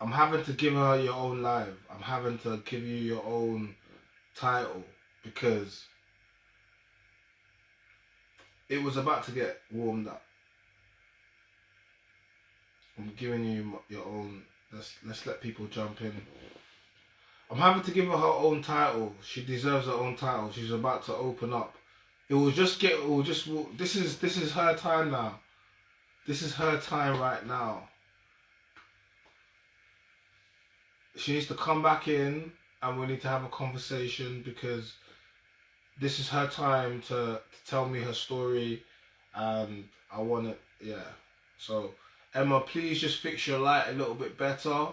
I'm having to give her your own live. I'm having to give you your own title because it was about to get warmed up. I'm giving you your own. Let's let people jump in. I'm having to give her her own title. She deserves her own title. She's about to open up. It will just get. It will just. This is her time now. This is her time right now. She needs to come back in, and we need to have a conversation because this is her time to tell me her story, and I want it. Yeah. So Emma, please just fix your light a little bit better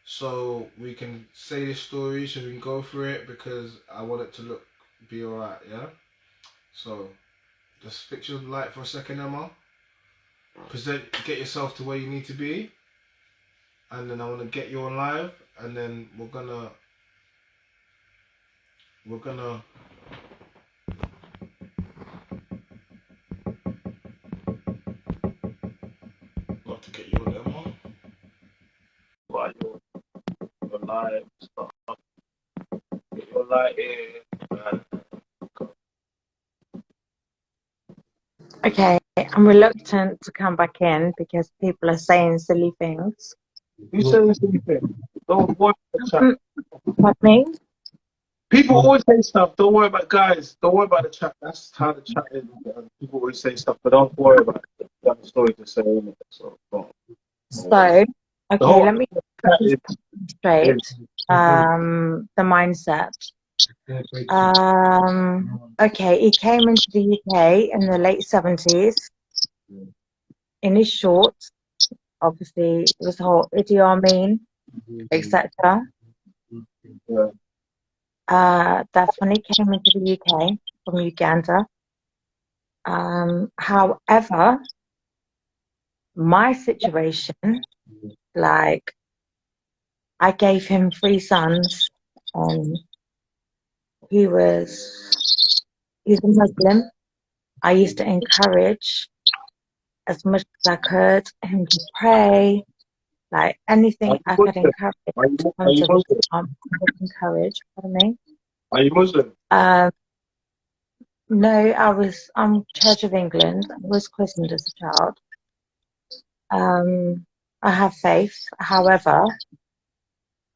so we can say this story so we can go through it because I want it to be alright, yeah? So just fix your light for a second, Emma. Get yourself to where you need to be, and then I want to get you on live, and then we're gonna got to get you on, Emma. While you're live, start get your light in. Okay, I'm reluctant to come back in because people are saying silly things. You say anything? Don't worry about the chat. What me? People always say stuff. Don't worry about guys. Don't worry about the chat. That's how the chat is. People always say stuff, but don't worry about it. You have a story to say. Innit? So don't worry. So, The okay, whole let me put chat this straight. is The mindset. Okay, he came into the UK in the late 70s in his shorts. Obviously, it was the whole Idi Amin, etc. yeah. That's when he came into the UK from Uganda. However, my situation, like, I gave him three sons, and he he's a Muslim. I used to encourage as much as I could him to pray, like Are anything you I could Muslim? encourage Are you onto Muslim? Islam, I would encourage. Pardon me. Are you Muslim? Um, no, I'm Church of England. I was christened as a child. I have faith. However,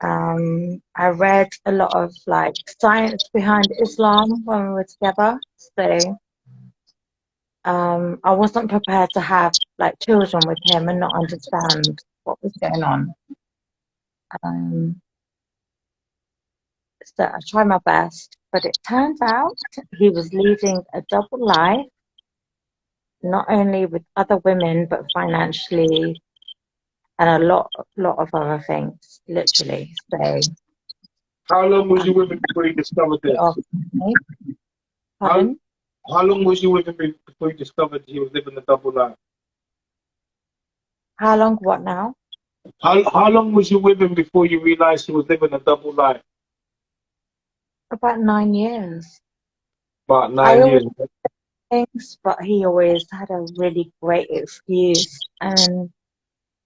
I read a lot of like science behind Islam when we were together. So I wasn't prepared to have like children with him and not understand what was going on. Um, so I tried my best, but it turned out he was leading a double life, not only with other women, but financially and lot of other things, literally. So How long was um, you with him before you discovered it this? off me. How Pardon? how long was you with him before you discovered he was living a double life? How long? What now? How long was you with him before you realized he was living a double life? About 9 years. About I nine always years. things, but he always had a really great excuse. And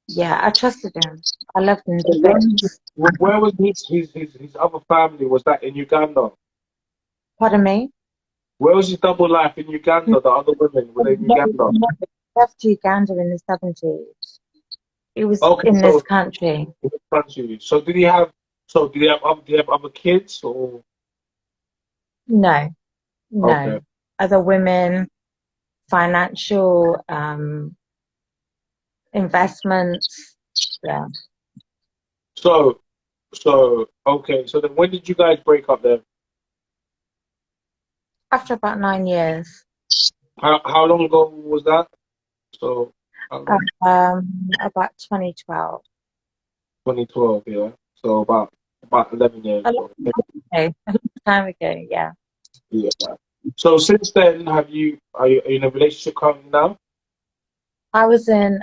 yeah, I trusted him. I loved him So to bits. where was his other family? Was that in Uganda? Pardon me? Where was his double life in Uganda? The other women were they in No, Uganda? no, he left Uganda in the 70s. He was Okay, in this so country. in the country. So did he have other kids or No, okay? no. Other women, financial investments. Yeah. So okay. So then when did you guys break up then? After about 9 years, How long ago was that? So how long? about 2012. 2012, yeah. So about 11 years A long ago. time ago. A long time ago, yeah. Yeah. So since then, are you in a relationship currently now? I was in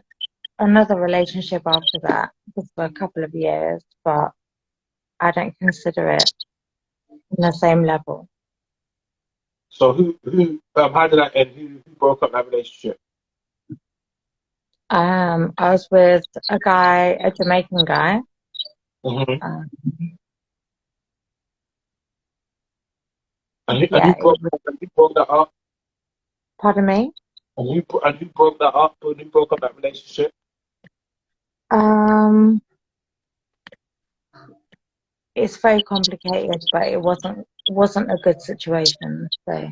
another relationship after that, just for a couple of years, but I don't consider it on the same level. So how did that end? Who broke up that relationship? I was with a guy, a Jamaican guy. Mm-hmm. Um, And yeah, who broke and who broke that up? pardon me. And who broke that up? And who broke up that relationship? Um, it's very complicated, but it wasn't a good situation. So,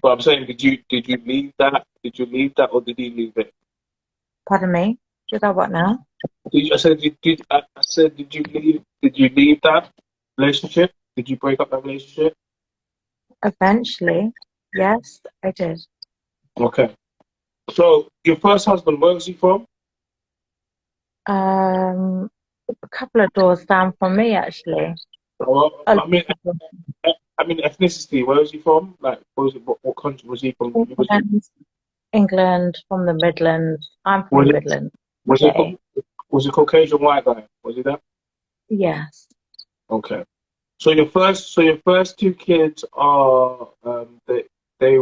But I'm saying, did you leave that? Did you leave that, or did he leave it? pardon me. Did I what now? I said, I said, Did you leave that relationship? Did you break up that relationship? Eventually, yes, I did. Okay. So your first husband, where was he from? A couple of doors down from me, actually. Well, A I mean, ethnicity. Where was he from? Like, what country was he from? England, England, from the Midlands. I'm from Was the it, Midlands. was he, Okay. was he Caucasian white guy? Was he that? Yes. Okay. So your first two kids are they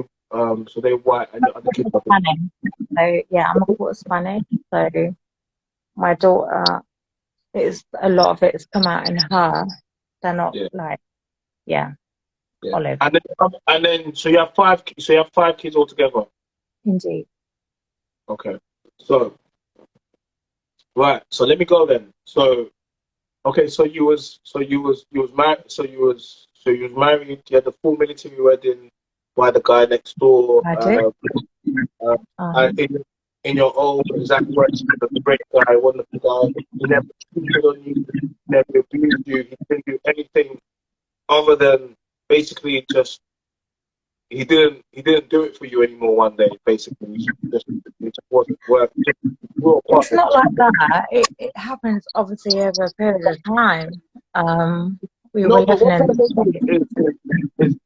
so they're white and the other kids are Spanish. So yeah, I'm a quarter Spanish. So my daughter is a lot of it's come out in her. They're not yeah like yeah, yeah olive. and then so you have 5 kids altogether. Indeed. Okay. So right. So let me go then. So okay. So you was married. So you was married. You had the full military wedding by the guy next door. I did. Uh, Um, in your own exact words, he was a great guy, wonderful guy. He never cheated on you, never abused you. He didn't do anything other than basically just he didn't do it for you anymore. One day, basically, it just wasn't worth. Just grew apart. it's not like that. It happens obviously over a period of time. We were No, but living what in I'm the saying States. is he's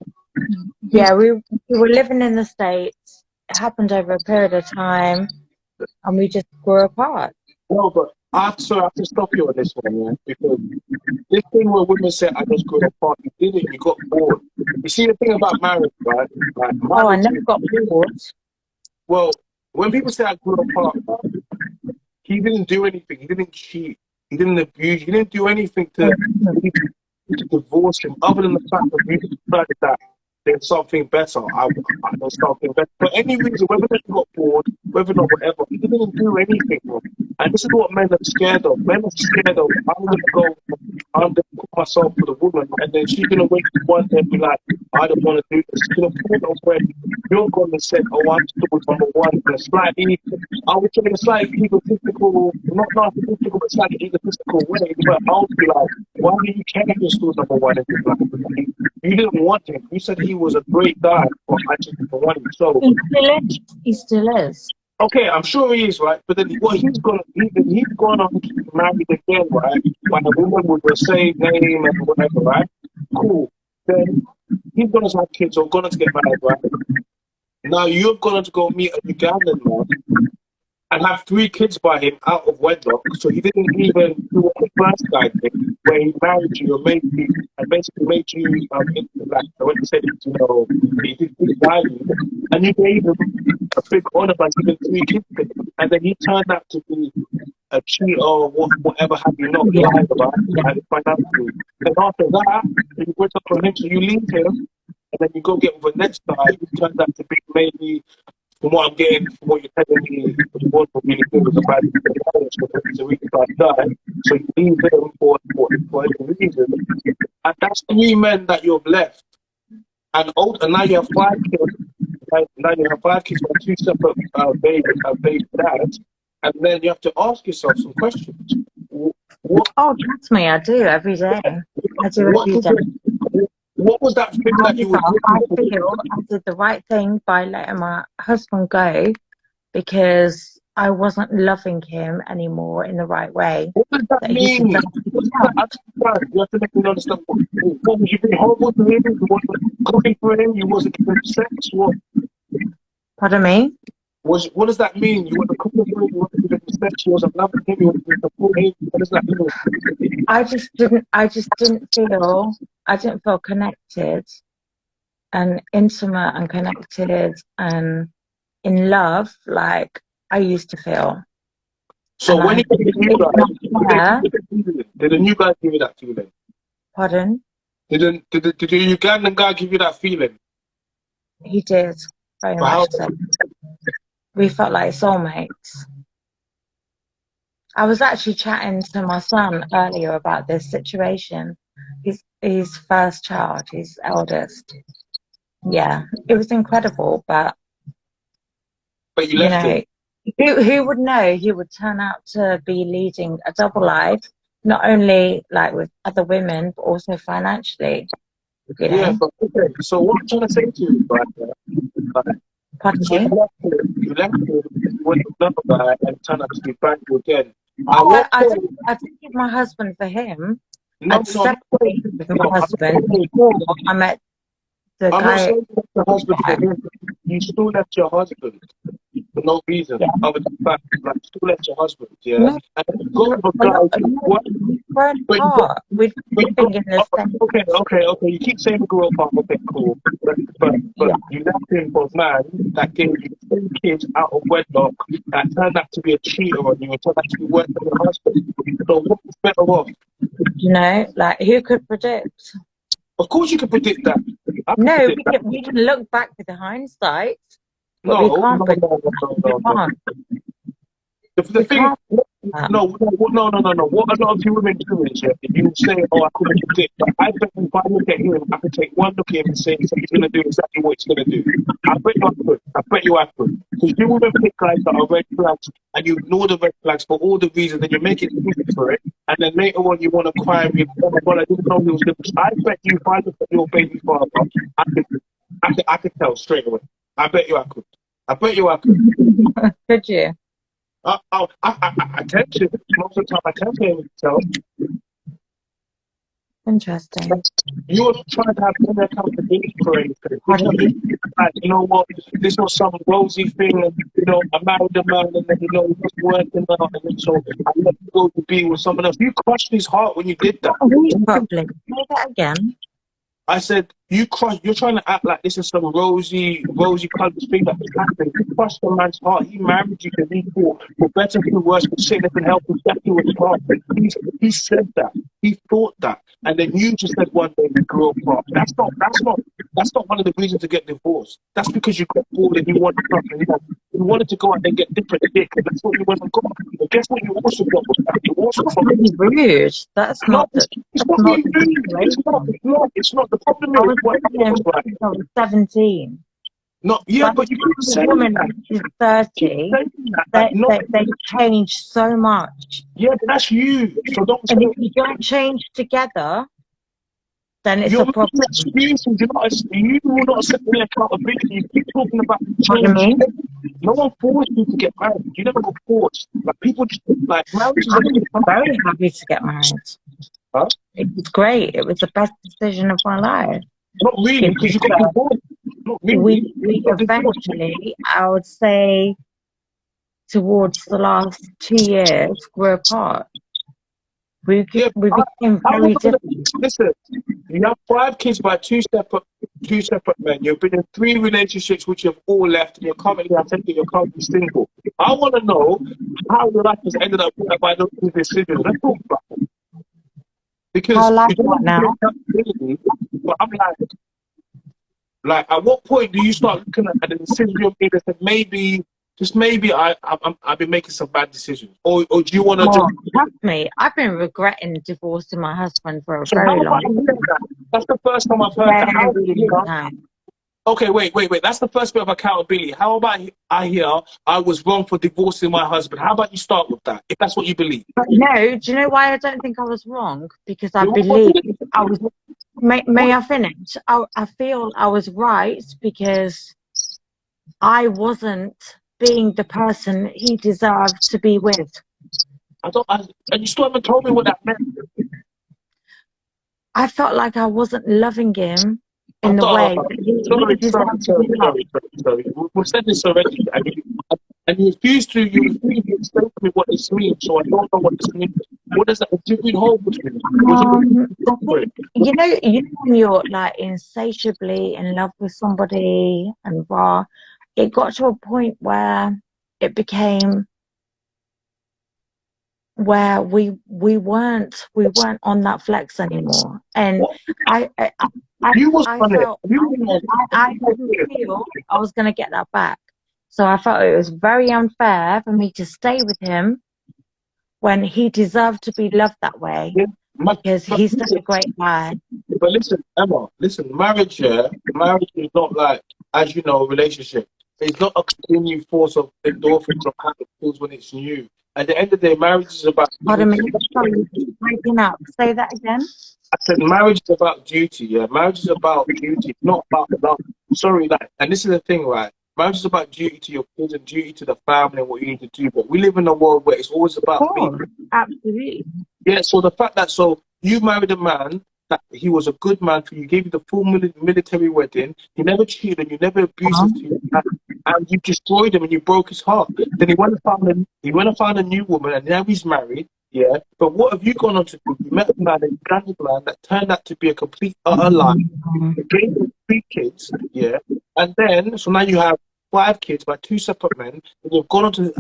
Yeah, we were living in the States. It happened over a period of time, and we just grew apart. no, but I have to stop you on this one, yeah, because this thing where women say, I just grew apart, you did it and you got bored. You see, the thing about marriage, right? Like, Oh, I marriage never is, got bored. well, when people say I grew apart, right, he didn't do anything. He didn't cheat. He didn't abuse. He didn't do anything to divorce him, other than the fact that we decided that there's something better. There's something better. For any reason, whether they got bored, whether not, whatever, he didn't do anything wrong. And this is what men are scared of. Men are scared of, I'm going to put myself for the woman, and then she's going to wake up one day and be like, I don't want to do this. To the point of when you're going to say, oh, I'm still number one, in a slightly, I would say in a slightly egotistical, not narcissistic, but slightly egotistical way, but I would be like, why do you care if you're still number one in his life? You didn't want him. You said he was a great guy, but I just didn't want him. So, He still is. He still is. okay, I'm sure he is, right? But then what he's gone on to be married again, right? By a woman with the same name and whatever, right? Cool. Then he's gonna have kids or gonna get married, right? Now you're gonna go meet a Ugandan man and have 3 kids by him out of wedlock. So he didn't even do what the first guy did, where he married you and made you and basically made you into, like I went to say this, he did big value, and you gave him a big honor by giving 3 kids to him, and then he turned out to be a cheater or whatever have you not, you Yeah, lied about yeah. and financially. Then after that, you went up on him, so you leave him, and then you go get with the next guy who turns out to be maybe from what I'm getting, from what you're telling me, it wasn't really good. It was a bad marriage because he's a really bad guy. So you leave him for any reason. And that's 3 men that you've left. And now you have 5 kids. Now you have 5 kids from 2 separate baby dads. And then you have to ask yourself some questions. What Oh, trust me, I do every day. I do what every did day. what was that thing that you were I looking for? feel I did the right thing by letting my husband go because I wasn't loving him anymore in the right way What does that that he mean? deserved to What be does that loved. understand? You have to make me understand. What was you being horrible to him? You wasn't cooking for him. You wasn't giving him sex. Pardon me? What does that mean? You wasn't cooking for him. You wasn't giving him sex. You wasn't loving him. You wasn't supporting him. What does that mean? I didn't feel connected and intimate and connected and in love like I used to feel. So and when I you get the new did not care. guy, did the new guy give you that feeling? Pardon? Did the Ugandan guy give you that feeling? He did, very For how much so. We felt like soulmates. I was actually chatting to my son earlier about this situation. His first child, his eldest. Yeah, it was incredible, but but you you left him? know, who would know he would turn out to be leading a double life, not only like with other women, but also financially, you Yeah, know. but okay. So what I'm trying to say to you, right? Like, Pardon so me? you left him, you went with another guy and turned out to be bad again. At Oh, what point? I didn't give my husband for him. No, I'd no, I'm not saying, separated with my no, husband before I met the I'm not guy. saying you left your husband for him. You still left your husband for no reason Yeah. other than fact, like, you still left your husband, yeah? No, And then you go with a guy, what? we've grown But you go, apart. We're but you go, living in the oh, same. okay. You keep saying grow up, okay, cool. But Yeah. you left him for a man that gave you 3 kids out of wedlock that turned out to be a cheater on you and turned out to be worse than your husband. So what's better off? You know, like who could predict? Of course you can predict that. I can No, predict that. we can look back with the hindsight, but we No, can't no, predict. no, no, no, We no, no. can't. The We thing, can't. Um, no. What a lot of you women do is, yeah, you say, "Oh, I couldn't predict," but I bet if I look at him, I could take one look at him and say, "So he's going to do exactly what he's going to do." I bet you I could. I bet you I could. Because you women pick guys that are red flags, and you ignore the red flags for all the reasons, and you make it easy for it, and then later on you want to cry and be, "Oh my God, I didn't know he was good." I bet you if I look at your baby father, I could, I could tell straight away. I bet you I could. I bet you I could. could you? I tend to. Most of the time, I tend to be able to tell. Interesting. You're not trying to have any accountability for anything. You're Pardon just me? like, you know what, this was some rosy thing, and I married a man, and then it was working out, and then so I let him go to be with someone else. You crushed his heart when you did that. Read properly. Say that again. I said, you're trying to act like this is some rosy colored thing that was happening. You crushed the man's heart. He married you to be for better, for worse, for sickness and health, exactly what's wrong. He said that. He thought that. And then you just said one day we grew apart. That's not one of the reasons to get divorced. That's because you got bored and you wanted something else. You wanted to go out and get different dick, and that's what you went and got. But guess what you also got was that. You also That's got really rude. That's no, not the. it's That's not not being the rude. situation. It's not. The problem I is was what with happened him was like, since I was 17. no, yeah, Like but you keep a saying woman that. who's Keep 30, saying that. Like, no, they change so much. yeah, but that's you. So don't And say if you don't change together, then it's you're a making problem. excuses. You will not accept any accountability. You keep talking about Pardon change. me? No one forced you to get married. You never got forced. Like people just like marriage is I a was good time. very happy to get married. Huh? It was great. It was the best decision of my life. Not really, You because you got know, divorced. Not we really. You got divorced. eventually, I would say, towards the last 2 years, grew apart. Yeah, We became I very wasn't gonna different. listen. You have 5 kids by two separate men. You've been in 3 relationships which you've all left, and you're currently, I think you're currently single. I want to know how your life has ended up by those two decisions. Let's talk about it. How Because life you don't what want to now? get accountability, but I'm like, at what point do you start looking at the decision you've made and say, maybe, just maybe, I've been making some bad decisions, or do you want to just? Oh, trust me, I've been regretting divorcing my husband for a So very how long, about I hear that? That's the first time I've heard that. How very long time. Okay, wait. That's the first bit of accountability. How about I hear I was wrong for divorcing my husband? How about you start with that, if that's what you believe? But no, do you know why I don't think I was wrong? Because I What believe did it- I was. May I finish? I feel I was right because I wasn't being the person he deserved to be with. and you still haven't told me what that meant. I felt like I wasn't loving him I in the thought, way that he deserved to be loved. sorry. We've said this already, and you refuse to explain to me what this means, so I don't know what this means. What does that? Do you hold with me? Was it I think you know when you're like insatiably in love with somebody and it got to a point where it became where we weren't on that flex anymore, and What? I I I, You was I on it. felt You I didn't feel I was going to get that back, so I felt it was very unfair for me to stay with him when he deserved to be loved that way, yeah. because he's such a great guy. But listen, Emma, listen, marriage, yeah, marriage is not like, as you know, a relationship. It's not a continued force of endorphins of how it feels when it's new. At the end of the day, marriage is about Pardon me, duty. sorry, you keep breaking up. Say that again. I said marriage is about duty, yeah. Marriage is about duty, not about love. Sorry, like, and this is the thing, right? Marriage is about duty to your kids and duty to the family and what you need to do. But we live in a world where it's always about me. Oh, absolutely. Yeah, so the fact that you married a man that he was a good man for you, gave you the full military wedding, he never cheated and you never abused him, and you destroyed him and you broke his heart. Then he went and found a new woman and now he's married. Yeah, but what have you gone on to do? You met a man, a young man that turned out to be a complete utter lie. You gave him 3 kids, yeah, and then so now you have 5 kids by 2 separate men, and you've gone on to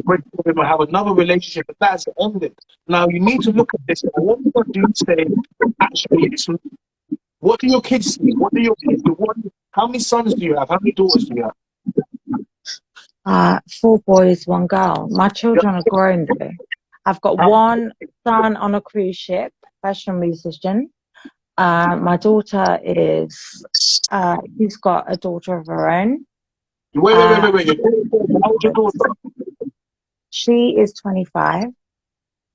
break up with him and have another relationship, but that's ended. Now you need to look at this. And what do you say? Actually, what do your kids see? What do your kids do? How many sons do you have? How many daughters do you have? 4 boys, 1 girl. My children are grown though. I've got 1 son on a cruise ship, professional musician. My daughter is, she's got a daughter of her own. Wait. How old your daughter? She is 25.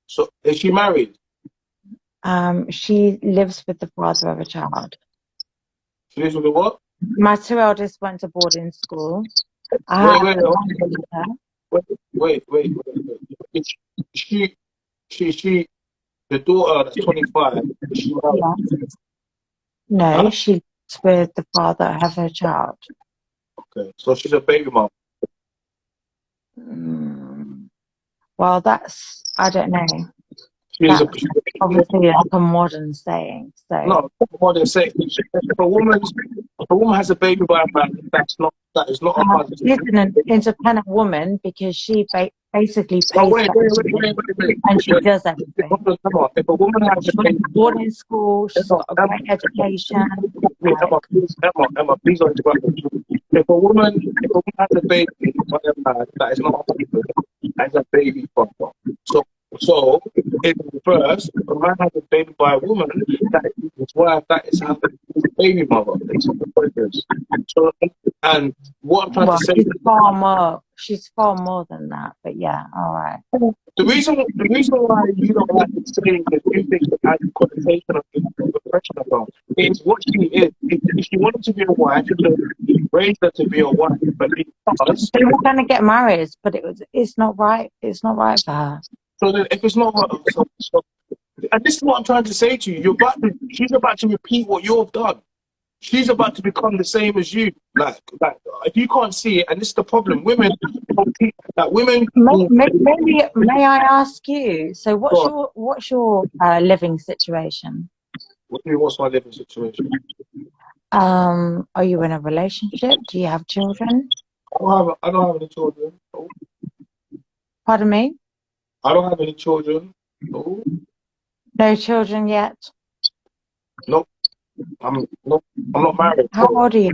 So is she married? She lives with the father of a child. She lives with the what? My 2 eldest went to boarding school. Wait. She, the daughter that's 25. She married? No, Huh? she lives with the father of her child. Okay, so she's a baby mom. Well, that's, I don't know. She's That's obviously like a modern saying. So no, modern saying. If a woman has a baby by a man, that is not a husband. she's an independent woman because she basically pays Wait. and she does everything. Come on. If a woman has She went to boarding school, she's got a great education. Emma, please don't interrupt me. If a woman has a baby by a man, that is not a husband, as a baby father. So, in reverse, if a man has a baby by a woman, that is his wife, that is how his baby mother. It's what it is. So, and what I'm trying to say she's far more than that, but yeah, all right. The reason why you don't like to say the two things that has a connotation of depression about is what she is. If she wanted to be a wife, you could raise her to be a wife, but because they were going to get married, but it's not right. It's not right for her. So then, if it's not, and this is what I'm trying to say to you. She's about to repeat what you've done. She's about to become the same as you. Like if you can't see it, and this is the problem. Women. Maybe may I ask you? So, what's your living situation? What do you mean? What's my living situation? Are you in a relationship? Do you have children? I don't have any children. No. Pardon me? I don't have any children. No. No children yet? Nope. I'm not married. How old are you?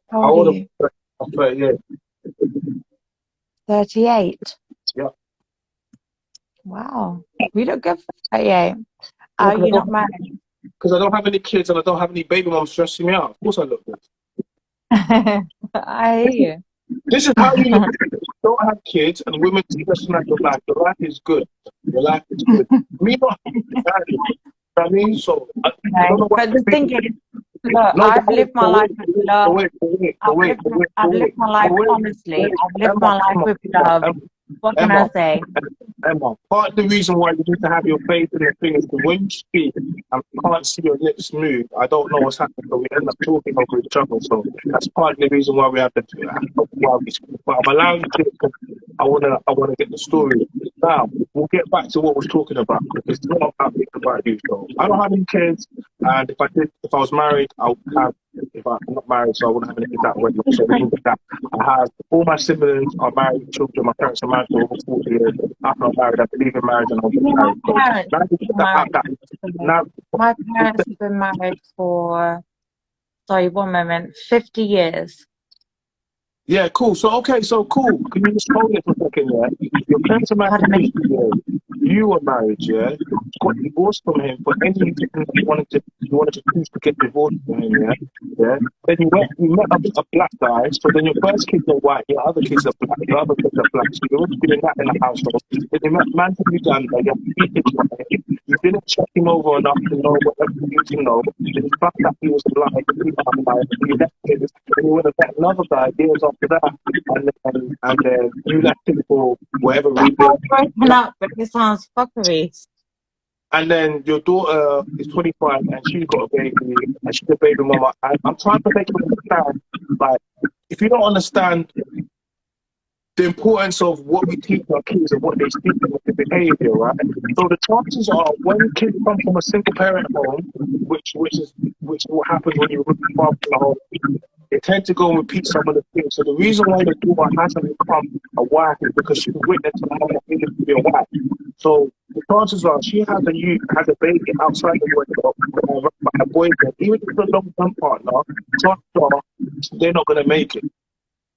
How old are you? I'm 38. 38? Yeah. Wow. You look good for 38. Are you not married? Because I don't have any kids and I don't have any baby moms stressing me out. Of course I look good. I hear you. This is how you look. You don't have kids and women stressing out your life. Your life is good. Your life is good. Me not married. I mean, so I don't know what. But the thing is, look, I've lived my life with love. I've lived my life honestly. I've lived my life with love. What can I say? Emma, part of the reason why you need to have your faith in the thing is because when you speak and you can't see your lips move, I don't know what's happening, so we end up talking over each other. So that's part of the reason why we have to why we speak. But I'm allowing you to. I wanna get the story. Now we'll get back to what we're talking about because it's not about me, about you. So I don't have any kids. And if I was married, I would have. If I'm not married, so I wouldn't have anything that way. So it means that I have all my siblings are married with children. My parents are married for over 40 years. I'm not married. I believe in marriage, and I'll get My married. So parents now have you been put that out. married. Now, My parents have been married for, sorry, one moment, 50 years. yeah, cool. So okay, so cool. Can you just hold it for a second? Yeah, your parents are married for Pardon me. 50 years. You were married, yeah. You got divorced from him for any reason you wanted to choose to get divorced from him, yeah. Yeah. Then you met a black guy. So then your first kids are white, your other kids are black, your other kids are black. So you're already doing that in the household. Then you met man from Uganda, you have 3 kids from him. You didn't check him over enough to know whatever you need to know. Then you found that he was blind, you found blind, you left him, and you went and met another guy years after that, and then you left him for whatever That reason. whole broken up, but it sounds fuckery. And then your daughter is 25 and she's got a baby and she's a baby mama. I'm trying to make you understand, like, if you don't understand the importance of what we teach our kids and what they see and the behavior, right? So the chances are when kids come from a single parent home, which is what happens when you're with the father in the home, they tend to go and repeat some of the things. So the reason why the daughter hasn't become a wife is because she witnessed her mom needed to be a wife. So the chances are she has a baby outside the window by a boyfriend, even if it's a long-term partner, chances are they're not going to make it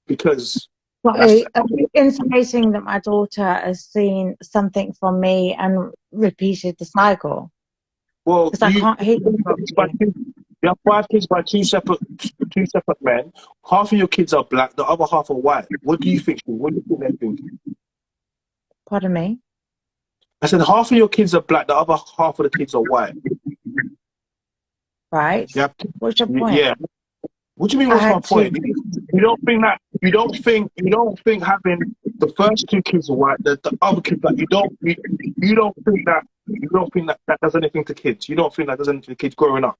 because. Are you intimating that my daughter has seen something from me and repeated the cycle? Well, because I can't hear you. You have 5 kids by two separate men. Half of your kids are black, the other half are white. What do you think? What do you think they're thinking? Pardon me? I said half of your kids are black, the other half of the kids are white. Right. What's your point? Yeah. What do you mean? What's my point? You don't think having the first 2 kids are white, the other kids black. You don't think that does anything to kids. You don't think that does anything to kids growing up.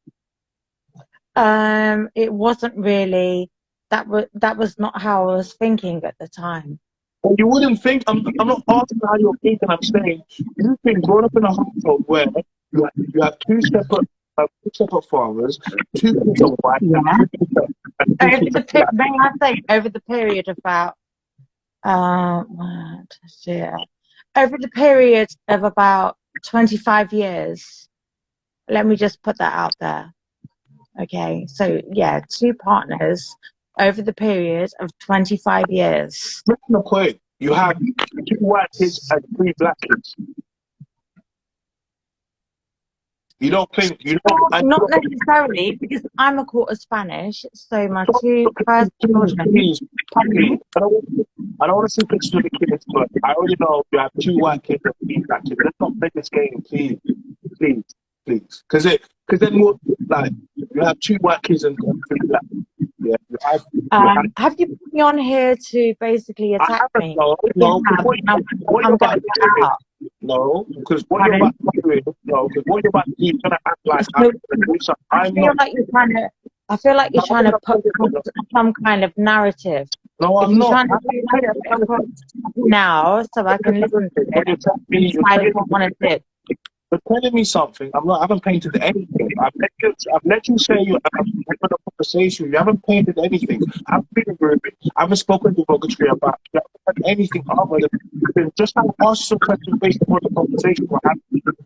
It wasn't really. That was not how I was thinking at the time. Well, you wouldn't think. I'm not asking how you're thinking. I'm saying you think growing up in a household where you have two separate fathers, 2 kids are white. Yeah. Over the period of about 25 years. Let me just put that out there. Okay, so yeah, 2 partners over the period of 25 years. No point. You have 2 white kids and 3 black kids. You don't think not necessarily, because I'm a quarter Spanish, so my 2 first children. Please, I don't want to see pictures of the kids, but I already know you have 2 white kids and 3 black kids. Let's not play this game, please. Because then we'll, like, you have 2 white kids and 3 black. Yeah. Have you put me on here to basically attack me? No, because what you're about to do, you're gonna act like I feel like you're trying to put some kind of narrative. No, I'm not. Now, so I can listen to it. Decide if I want to do. You're telling me something. I haven't painted anything. I've let you say you have a conversation. You haven't painted anything. I haven't been rude. I haven't spoken derogatory about you. I haven't done anything other than just ask some questions based on the conversation. I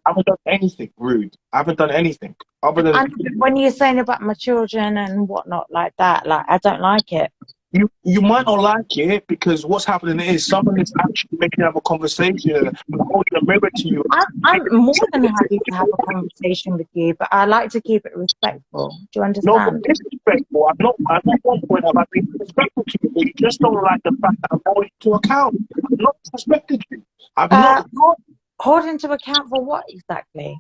haven't done anything rude. I haven't done anything other than. When you're saying about my children and whatnot like that, like I don't like it. You might not like it because what's happening is someone is actually making have a conversation and holding a mirror to you. I'm more than happy to have a conversation with you, but I like to keep it respectful. Do you understand? No, but disrespectful. I'm not one point about being disrespectful to you, but you just don't like the fact that I'm holding you to account. I've not disrespected you. I've not holding to account for what exactly?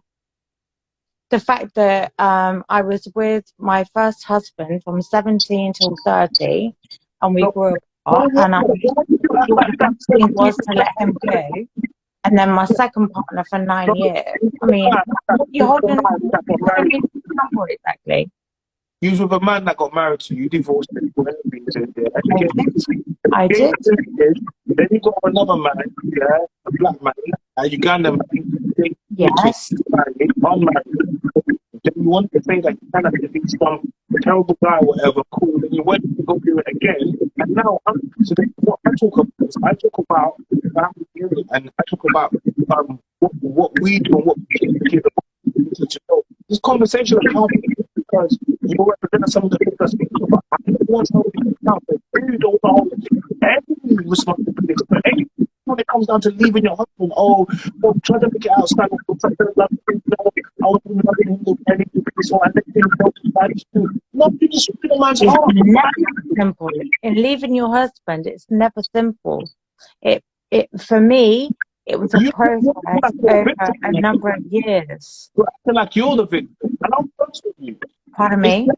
The fact that I was with my first husband from 17 till 30, and we grew up, and the best thing was to let him go. And then my second partner for 9 years. I mean, what you holding for exactly? You was with a man that got married to you, divorced him, I did. Then you got another man, a black man, a Ugandan man. Yes. Unmarried. then you want to say that you cannot be some terrible guy or whatever, cool, then you went to go do it again. And now, so then what I talk about is I talk about family unit, and I talk about what we do and what we give to know. This conversation is helping because you represent some of the things I speak about. I don't want somebody to count, but you don't hold any responsibility for anything. When it comes down to leaving your husband, try to make it outstanding for something like I was nothing to do anything, so I let things go to manage to. No, you just look at a man's heart. It's never simple. In leaving your husband, it's never simple. It for me, it was a process over a number of years. You're acting like you're the victim, and I'm honest with you. Pardon me?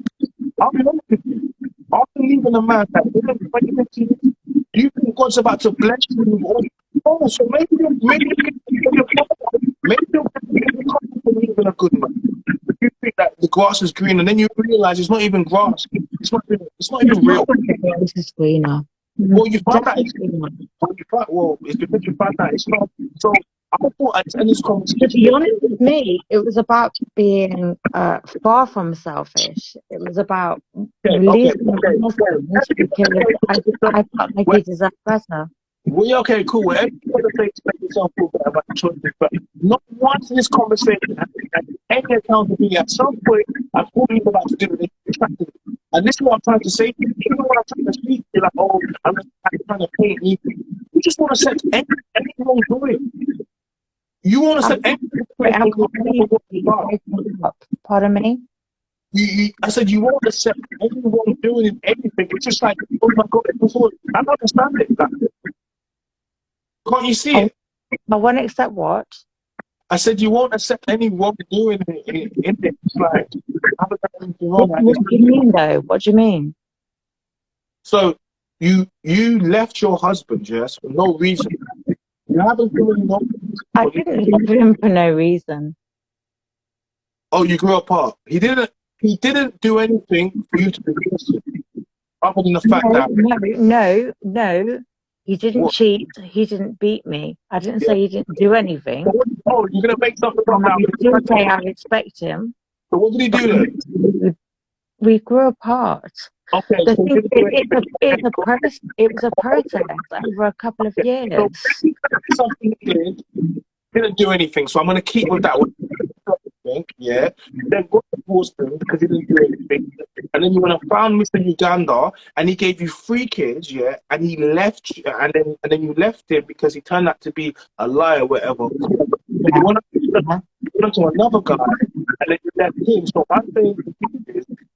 I'll be honest with you. After leaving a man that didn't 2015, do you think God's about to bless you with all? Oh, so maybe you can leaving a good man. But you think that the grass is green, and then you realize it's not even grass. It's not even real. This is greener. Well, you find that it's because you find that it's not. So I thought I'd end this conversation. To be honest with me, it was about being far from selfish. It was about releasing because I felt like he deserved better. Well, okay, cool. Well, everyone takes yourself feel better about the choices, but not once in this conversation has any accountability. At some point, I thought you were about to do it. And this is what I'm trying to say. Even when I'm trying to speak, you're like, I'm trying to paint me. You just want to set any wrongdoing. You want to set any Pardon me? I said you want to set any wrongdoing in anything. It's just like, oh my God, I don't understand it. Can't you see it? I won't accept what? I said you won't accept any wrongdoing in it. It's like, I haven't done anything wrong. What do you mean, though? What do you mean? So you left your husband, yes, for no reason. You haven't given no reason. I didn't leave him for no reason. Oh, you grew apart. He didn't do anything for you to be interested, other than the fact that No. He didn't cheat. He didn't beat me. I didn't say he didn't do anything. Oh, you're gonna make something up now. I didn't say I respect him. So what did he do then? We grew apart. Okay, The so thing, it was a protest over a couple of years. So something didn't do anything. So I'm gonna keep with that one. Yeah. Then got divorced him because he didn't do anything. And then you went and found Mr. Uganda, and he gave you 3 kids, yeah, and he left you, and then you left him because he turned out to be a liar, whatever. You went to another guy, and then you left him. So my thing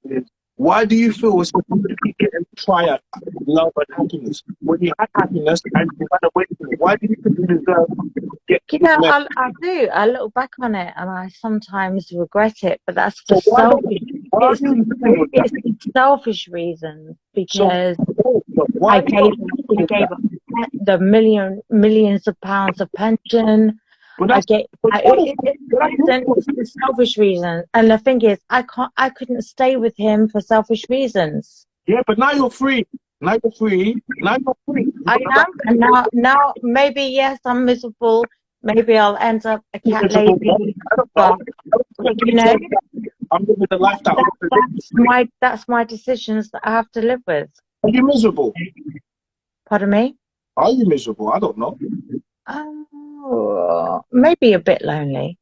is why do you feel it's supposed to keep getting try at love and happiness when you had happiness and you ran away from it? Why do you think you deserve to get? You know, I do. I look back on it and I sometimes regret it, but that's for selfish reasons because I gave up the millions of pounds of pension. It's for selfish reasons, and the thing is, I couldn't stay with him for selfish reasons. Yeah, but now you're free. Now you're free. I am, and now maybe yes, I'm miserable. Maybe I'll end up a cat lady. But you know, I'm living the life that's my decisions that I have to live with. Are you miserable? Pardon me? Are you miserable? I don't know. Maybe a bit lonely.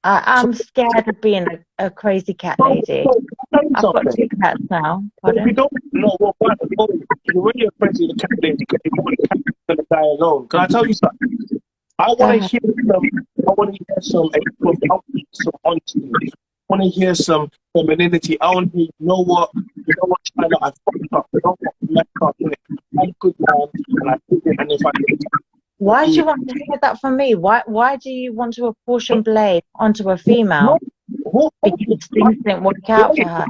I'm scared of being a crazy cat lady. I've got 2 cats now. Pardon? If you don't know what you're really a crazy cat lady because you want the cat to die alone. Can I tell you something? I want to hear some honesty. I want to hear some femininity. I want to hear, you know what, China, I fucked up. You know what, I messed up. I'm good man, and I did it, and if I did it. Why do you want to hear that from me? Why do you want to apportion blame onto a female? Because things didn't work out for her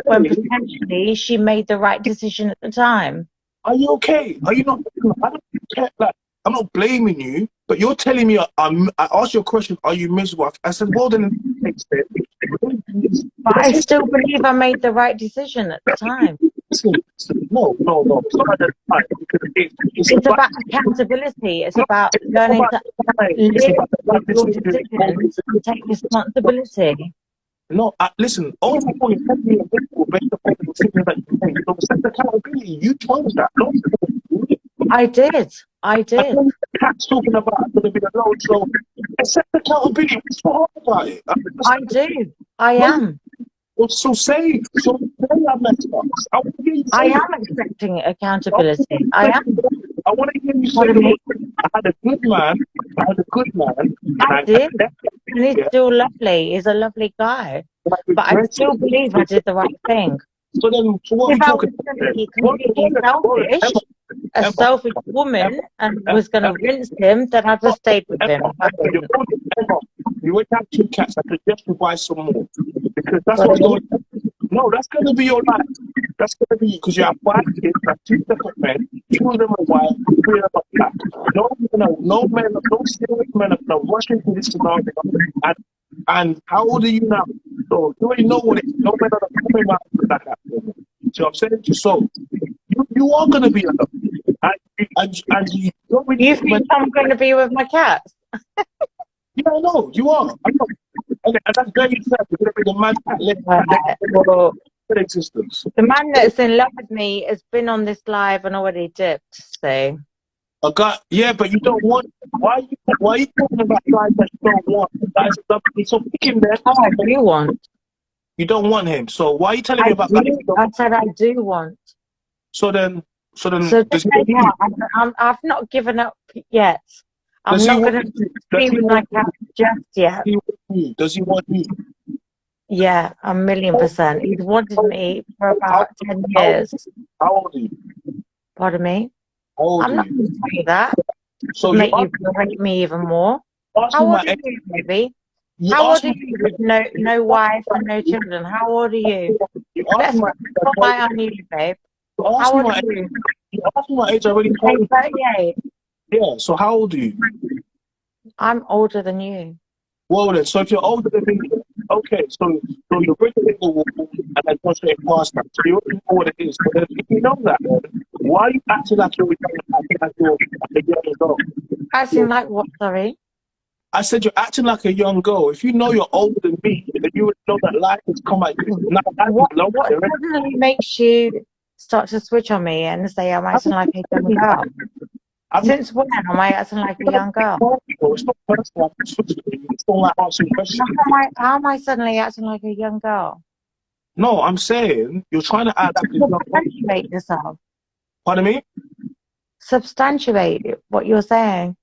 when potentially she made the right decision at the time. Are you okay? Are you not? I don't care. Like, I'm not blaming you, but you're telling me. I asked you a question. Are you miserable? I said, well, then. But I still believe I made the right decision at the time. No. It's not at the time. It's about accountability. It's about learning to live with your decisions and take responsibility. No, listen, all the people you me a vehicle based upon the decisions that you made. So accept accountability. You chose that. Don't I did. I I did. know the cat's talking about I'm gonna be alone, so accept accountability. What's so hard about it? I do. I No, am. so say I messed up. I want to hear you I say it. am accepting accountability. I am. I want to hear you say Pardon me? it. I had a good man. I had a good man. I And did. And he's yeah, still lovely. He's a lovely guy. and I But I regret still believe I it. did the right thing. So then, so what are If we I talking was about going to then? be completely selfish, a Emma, selfish woman, and Emma, was going to rinse him, then I'd have stayed with him. I didn't. Emma, you went to have 2 cats. I suggest you buy some more because that's Pardon what's me? going. No, that's going to be your life. That's going to be because you have 5 kids, like 2 separate men, 2 of them are white, 3 of them are black. No men, no serious men are going to rush into this scenario. And how old are you now? So you already know what it is. No men are coming out like that. So I'm saying to you, so you are going to be alone. And you don't really You think I'm going to be with my cats? yeah, I know, you are. I know. And that's very sad. You're going to be the man that left Well, in existence. the man that's in love with me has been on this live and already dipped, so. A guy, yeah, but you don't want. Why are you talking about guys that you don't want? Guys that love you. So pick him there. Oh, I do want. You don't want him. So why are you telling me I about guys you do. don't I want? said I do want. So then So does just he say want what? you? I've not given up yet. I'm Does he not want going to you? be with my cat just yet. Does he want you? Yeah, 1,000,000%. He's wanted me for about 10 years. How old are you? Pardon me? How old I'm are not you? going to tell you that. So To you make you berate me even more. asked How me old my are age. you, baby? You How old asked are me. you with no wife and no children? How old are you? You asked Let's me my rely on you, babe. You asked How me old my are age. you? You asked me my age. I already Hey, told you. 38. Yeah. So how old are you? I'm older than you. Well then, so if you're older than me, okay, so you're breaking the wall and then go straight past that. So you already know what it is. But then if you know that, then why are you acting like you're a young girl? Acting like what, sorry? I said you're acting like a young girl. If you know you're older than me, then you would know that life has come at you. Now life is long. What suddenly makes you start to switch on me and say I'm acting like a young girl? Since when am I acting like a young girl? It's not personal. It's not like answering questions. How am I suddenly acting like a young girl? No, I'm saying you're trying to act like a young girl. Substantiate yourself. Pardon me? Substantiate what you're saying.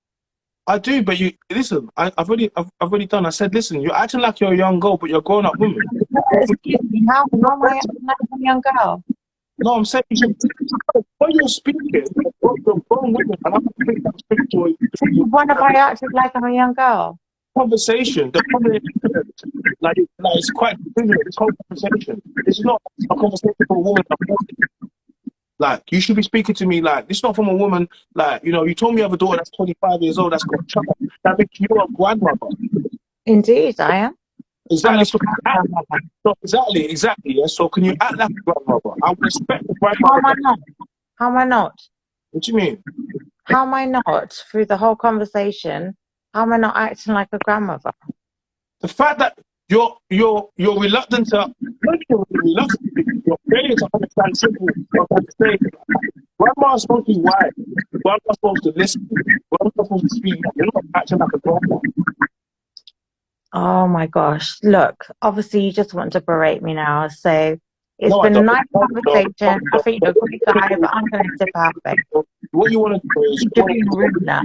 I do, but you listen. I've already done. I said, listen. You're acting like you're a young girl, but you're a grown-up woman. Excuse me. How am I acting like a young girl? No, I'm saying when you're speaking, you're grown women, and I'm speaking to a When have I acted like I'm a young girl? conversation. The conversation, like it's quite different. This whole conversation. This is not a conversation for a woman. Like you should be speaking to me like this. Is not from a woman. Like you told me you have a daughter that's 25 years old. That's got a child. That makes you a grandmother. Indeed, I am. Exactly. So exactly. Yeah. So can you act like a grandmother? I respect the grandmother. How am I not? How am I not? What do you mean? How am I not? Through the whole conversation, how am I not acting like a grandmother? The fact that you're reluctant to you're failure to understand simple say grandma's supposed to be wise. Grandma's supposed to listen. Grandma's supposed to speak. You're not acting like a grandma. Oh my gosh. Look, obviously you just want to berate me now. So it's No, I been a don't. nice conversation. I think you're a great guy, but I'm going to dip out, babe. What you want to do is You're being rude now.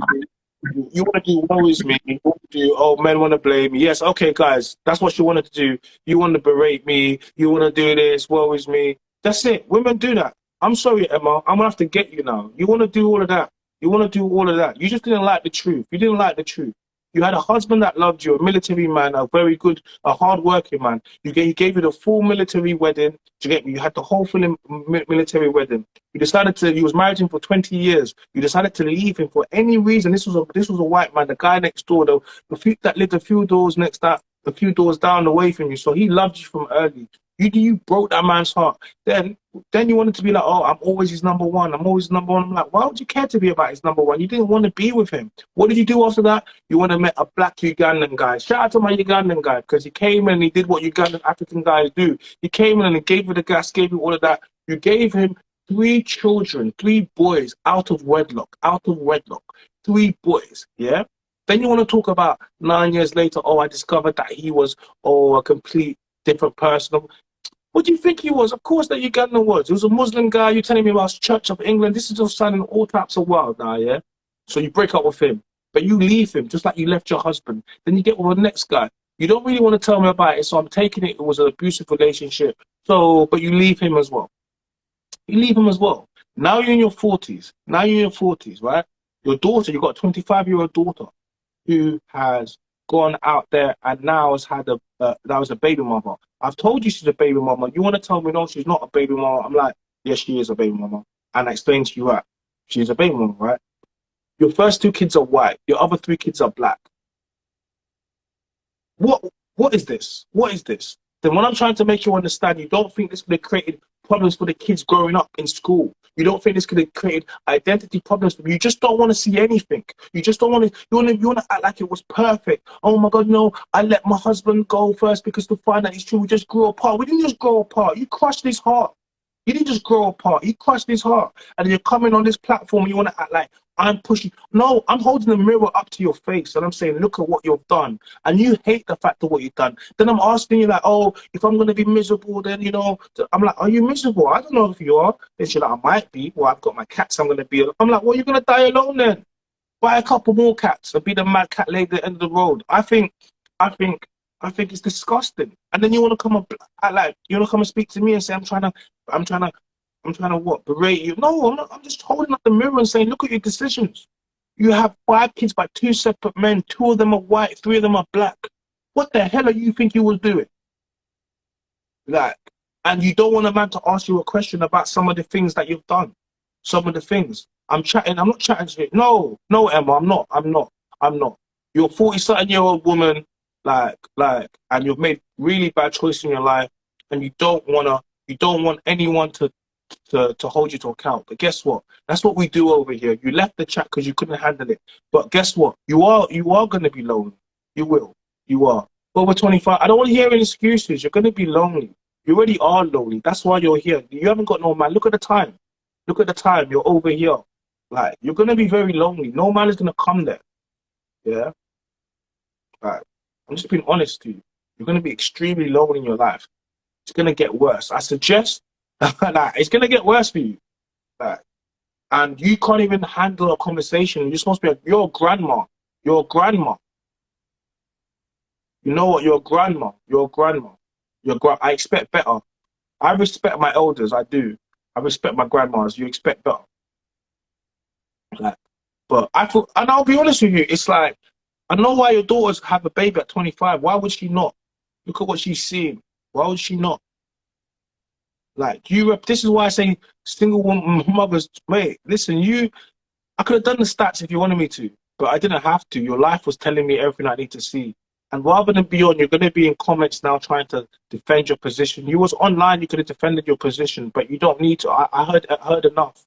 you want to do woe is me. You want to do men want to blame me. Yes, okay, guys, that's what you wanted to do. You want to berate me. You want to do this. Woe is me. That's it. Women do that. I'm sorry, Emma. I'm gonna have to get you now. You want to do all of that. You want to do all of that. You just didn't like the truth. You didn't like the truth. You had a husband that loved you, a military man, a very good, a hard-working man. He gave you the full military wedding. You had the whole full military wedding. You was married to him for 20 years. You decided to leave him for any reason. This was a white man, the guy next door, that lived a few doors down the way from you. So he loved you from early. You broke that man's heart. Then then you wanted to be like, oh, I'm always his number one. I'm always number one. I'm like, why would you care to be about his number one? You didn't want to be with him. What did you do after that? You want to meet a black Ugandan guy. Shout out to my Ugandan guy, because he came in and he did what Ugandan African guys do. He came in and he gave you the gas, gave you all of that. You gave him 3 children, 3 boys out of wedlock, 3 boys, yeah? Then you want to talk about 9 years later, oh, I discovered that he was, a complete different person. What do you think he was? Of course that Ugandan was. He was a Muslim guy. You're telling me about Church of England. This is just sounding all types of wild now, yeah? So you break up with him, but you leave him just like you left your husband. Then you get with the next guy. You don't really want to tell me about it, so I'm taking it was an abusive relationship. So, but you leave him as well. You leave him as well. Now you're in your 40s. Right? Your daughter, you've got a 25-year-old daughter who has gone out there and now has had that was a baby mama. I've told you she's a baby mama. You want to tell me no, she's not a baby mama? I'm like, yes, she is a baby mama. And I explained to you that she's a baby mama, right? Your first 2 kids are white. Your other 3 kids are black. What is this? What is this? Then when I'm trying to make you understand, you don't think this could have created problems for the kids growing up in school. You don't think this could have created identity problems for them. You just don't want to see anything. You just don't want to, you want to act like it was perfect. Oh my God, no, I let my husband go first because to find out it's true, we just grew apart. We didn't just grow apart. You crushed his heart. You didn't just grow apart. You crushed his heart. And then you're coming on this platform and you want to act like I'm pushing. No, I'm holding the mirror up to your face and I'm saying, look at what you've done. And you hate the fact of what you've done. Then I'm asking you like, oh, if I'm going to be miserable, then, you know, I'm like, are you miserable? I don't know if you are. Then she's like, I might be. Well, I've got my cats. I'm going to be. I'm like, well, you're going to die alone then. Buy a couple more cats and be the mad cat lady at the end of the road. I think it's disgusting. And then you want to come up, like, you want to come and speak to me and say, I'm trying to what, berate you? No, I'm not. I'm just holding up the mirror and saying, look at your decisions. You have 5 kids by 2 separate men. 2 of them are white, 3 of them are black. What the hell are you think you was doing? Like, and you don't want a man to ask you a question about some of the things that you've done. Some of the things. I'm not chatting to you. No, Emma, I'm not. You're a 40-something-year-old woman, like, and you've made really bad choices in your life, and you don't want anyone to hold you to account. But guess what? That's what we do over here. You left the chat because you couldn't handle it. But guess what? You are going to be lonely. You will. You are. Over 25. I don't want to hear any excuses. You're going to be lonely. You already are lonely. That's why you're here. You haven't got no man. Look at the time. Look at the time. You're over here. Like, you're going to be very lonely. No man is going to come there. Yeah? Like, I'm just being honest to you. You're going to be extremely lonely in your life. It's going to get worse. I suggest like, it's going to get worse for you. Like, and you can't even handle a conversation. You're supposed to be you're a grandma. You're a grandma. You know what? You're a grandma. You're a grandma. I expect better. I respect my elders. I do. I respect my grandmas. You expect better. Like, but and I'll be honest with you. It's like, I know why your daughters have a baby at 25. Why would she not? Look at what she's seeing. Why would she not? Like, this is why I say single woman mothers, wait, listen, I could have done the stats if you wanted me to, but I didn't have to. Your life was telling me everything I need to see. And rather than be on, you're going to be in comments now trying to defend your position. You was online, you could have defended your position, but you don't need to. I heard enough.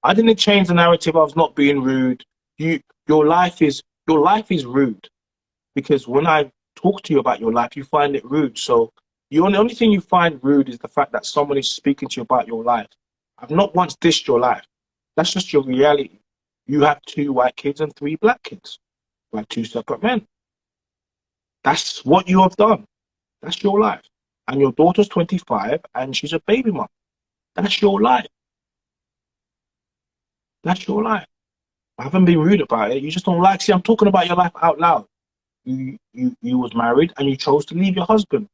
I didn't change the narrative. I was not being rude. Your life is rude, because when I talk to you about your life, you find it rude. So the only thing you find rude is the fact that someone is speaking to you about your life. I've not once dissed your life. That's just your reality. You have 2 white kids and 3 black kids by 2 separate men. That's what you have done. That's your life. And your daughter's 25 and she's a baby mom. That's your life. That's your life. I haven't been rude about it. You just don't like. See, I'm talking about your life out loud. You was married and you chose to leave your husband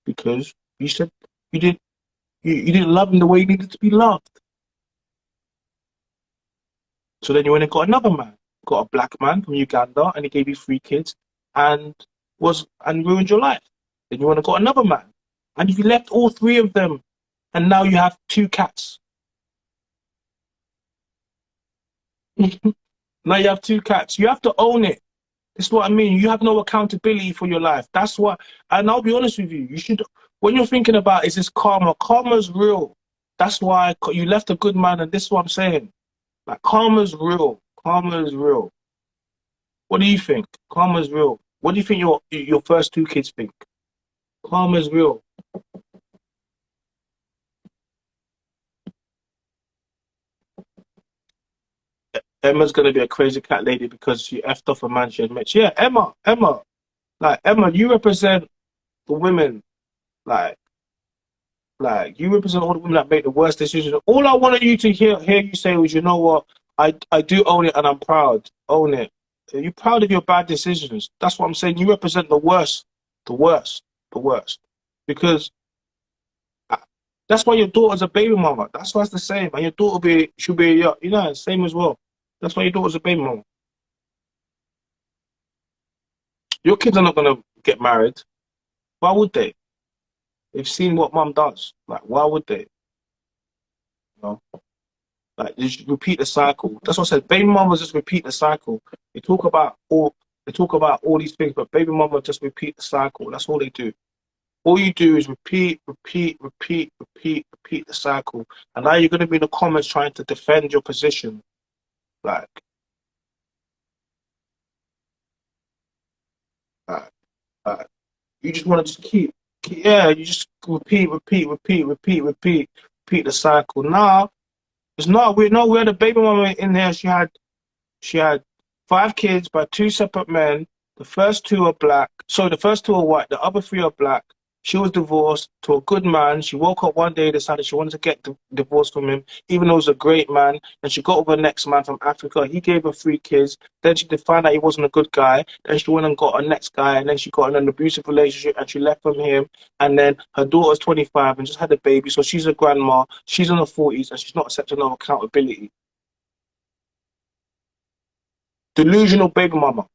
because you said you didn't love him the way he needed to be loved. So then you went and got another man. Got a black man from Uganda, and he gave you 3 kids and ruined your life. Then you went and got another man, and you left all 3 of them, and now you have 2 cats. Now you have 2 cats. You have to own it. This is what I mean. You have no accountability for your life. That's what. And I'll be honest with you. You should, when you're thinking about, is this karma? Karma's real. That's why you left a good man, and this is what I'm saying. Like, karma's real. Karma is real. What do you think? Karma's real. What do you think your first two kids think? Karma's real. Emma's gonna be a crazy cat lady because she effed off a man she had met. Yeah, Emma. Like, Emma, you represent the women. Like, you represent all the women that make the worst decisions. All I wanted you to hear you say was, you know what? I do own it and I'm proud. Own it. Are you proud of your bad decisions? That's what I'm saying. You represent the worst. The worst. The worst. Because that's why your daughter's a baby mama. That's why it's the same. And your daughter should be, you know, same as well. That's why your daughter's a baby mama. Your kids are not going to get married. Why would they? They've seen what mum does. Like, why would they? You know? Like, you just repeat the cycle. That's what I said. Baby mamas just repeat the cycle. They talk about all these things, but baby mama just repeat the cycle. That's all they do. All you do is repeat the cycle. And now you're going to be in the comments trying to defend your position. Like, like, you just want to just you just repeat the cycle. Now, we had a baby mama in there. She had 5 kids by 2 separate men. The first 2 are black. Sorry, the first 2 are white. The other 3 are black. She was divorced to a good man. She woke up one day, decided she wanted to get divorced from him, even though he was a great man. And she got with the next man from Africa. He gave her 3 kids. Then she found out he wasn't a good guy. Then she went and got a next guy. And then she got in an abusive relationship and she left from him. And then her daughter's 25 and just had a baby. So she's a grandma. She's in her 40s and she's not accepting no accountability. Delusional baby mama.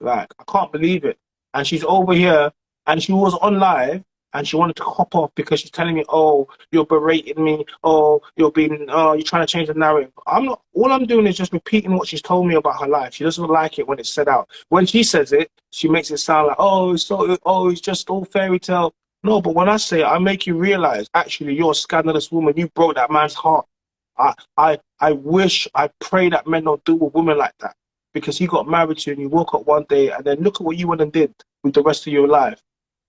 Like, I can't believe it. And she's over here and she was on live and she wanted to hop off because she's telling me, oh, you're berating me. Oh, you're trying to change the narrative. All I'm doing is just repeating what she's told me about her life. She doesn't like it when it's said out. When she says it, she makes it sound like, it's just all fairy tale. No, but when I say it, I make you realize, actually, you're a scandalous woman. You broke that man's heart. I wish, I pray that men don't deal with women like that. Because he got married to you and you woke up one day and then look at what you went and did with the rest of your life.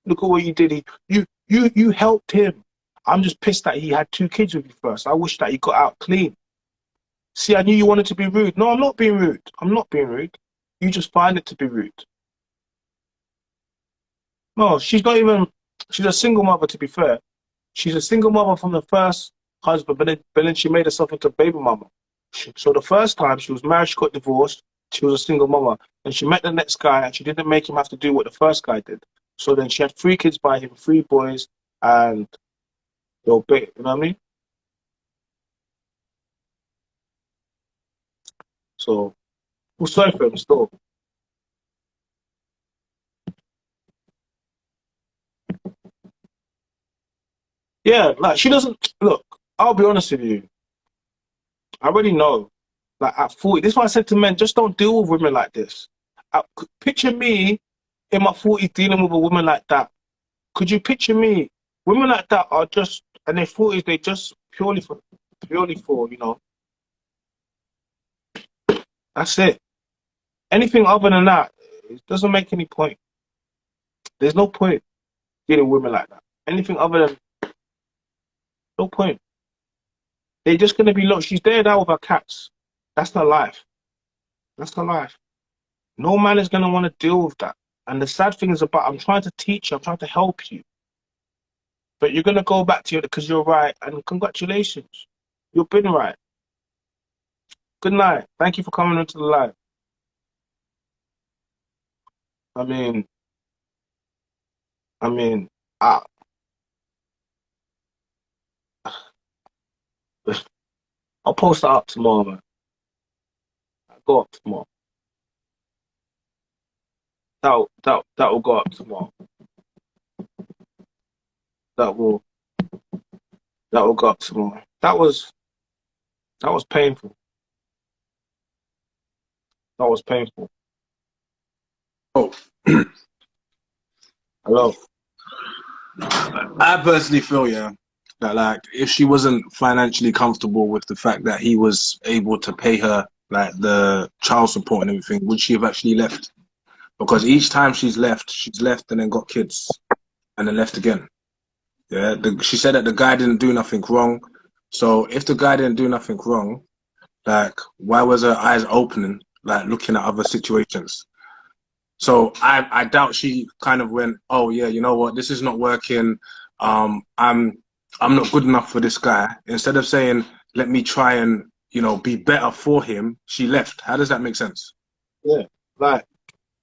Look at what you did. You helped him. I'm just pissed that he had 2 kids with you first. I wish that he got out clean. See, I knew you wanted to be rude. No, I'm not being rude. I'm not being rude. You just find it to be rude. No, she's a single mother, to be fair. She's a single mother from the first husband, but then she made herself into a baby mama. So the first time she was married, she got divorced. She was a single mama, and she met the next guy, and she didn't make him have to do what the first guy did. So then she had 3 kids by him, 3 boys, and they'll be, you know what I mean? So, we'll sorry for him still. Yeah, like, she doesn't, look, I'll be honest with you. I already know. Like, at 40, this is why I said to men, just don't deal with women like this. Picture me in my 40s dealing with a woman like that. Could you picture me? Women like that are just, in their 40s, they just purely for, you know. That's it. Anything other than that, it doesn't make any point. There's no point dealing with women like that. Anything other than, no point. They're just going to be, look, she's there now with her cats. That's her life. That's her life. No man is going to want to deal with that. And the sad thing is I'm trying to teach you, I'm trying to help you. But you're going to go back to it because you're right. And congratulations. You've been right. Good night. Thank you for coming into the live. I mean, I'll post that up tomorrow, man. I'll go up tomorrow. That will go up tomorrow. That will go up tomorrow. That was painful. That was painful. Oh. Hello. I personally feel, yeah, that like if she wasn't financially comfortable with the fact that he was able to pay her like the child support and everything, would she have actually left? Because each time she's left and then got kids and then left again. Yeah, she said that the guy didn't do nothing wrong. So if the guy didn't do nothing wrong, like why was her eyes opening, like looking at other situations? So I doubt she kind of went, oh yeah, you know what, this is not working. I'm not good enough for this guy. Instead of saying, let me try and, you know, be better for him, she left. How does that make sense? Yeah, like